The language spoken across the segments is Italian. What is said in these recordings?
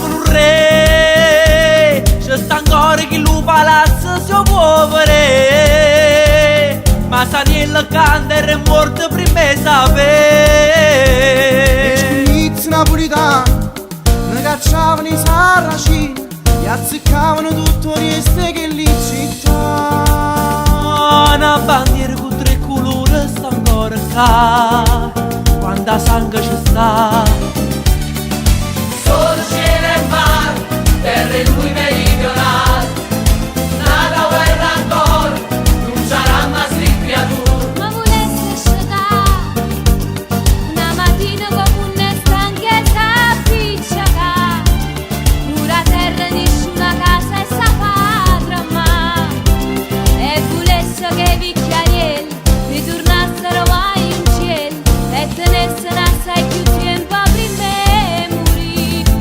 un re, c'è sta ancora chi lo palazzo si può vedere, ma Saniel canta e è morto prima di sapere. E scugnizzi napolitani ne cacciavano i sarracini e azzeccavano tutto rieste che lì città. Una bandiera con 3 colori sta ancora qua, quanta sangue ci sta. Solo cielo e mare, terra e lui meridionale, nata guerra ancora, non sarà mai creatura. Ma volesse sciocare una mattina come una stanchezza appicciata, pura terra nessuna casa e sa patria ma, e volesse che i vicchiarielli ritornassero mai in cielo e tenessero assai più tempo prima di morire.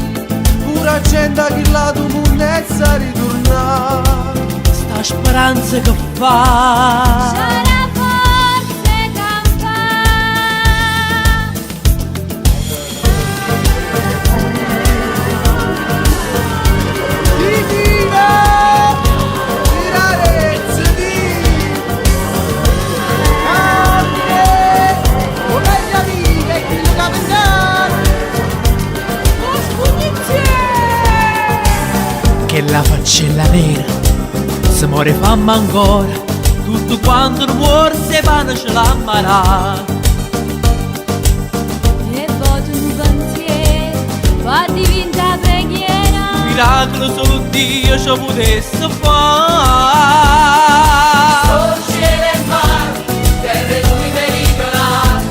Pura gente che la tua monnezza ritorna. Sta speranza che fa, Sarà forse campare. Divina, tirarezza di cambie, come gli amici e chi lo capitano. che la faccella nera se muore famma ancora, tutto quanto non muore se vanno ce l'ammarà. E voto un pensiero, va diventa preghiera. Miracolo solo Dio ci potesse fare. Solo cielo e mare, terra e lui meridionale,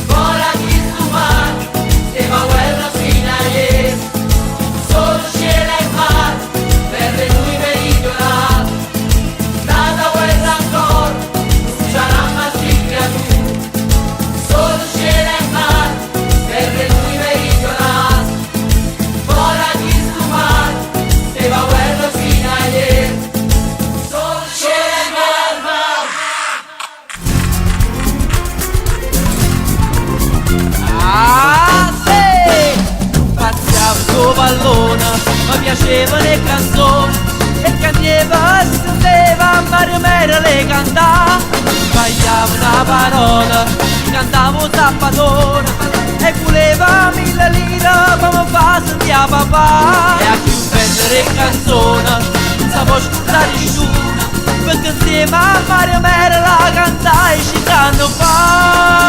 ora chi stu mare, se va guerra fino a ieri. Solo cielo e mare, terra e lui meridionale, nata guerra ancora, non sarà mai creatura. Solo cielo e mare, terra e lui meridionale, ora chi stu mare, se va guerra fino a ieri. Solo cielo e mare. Ah sì, pazziavo sto pallone, mi piacevano le canzoni e cantava e si senteva a Mario Mera le cantava. Sbagliavo una parola, cantavo zappatore e voleva 1000 lire come fa sentire papà. E a chi prendere canzone, non sapevo ascoltare nessuno, perché insieme a Mario Mera la cantai 5 anni fa.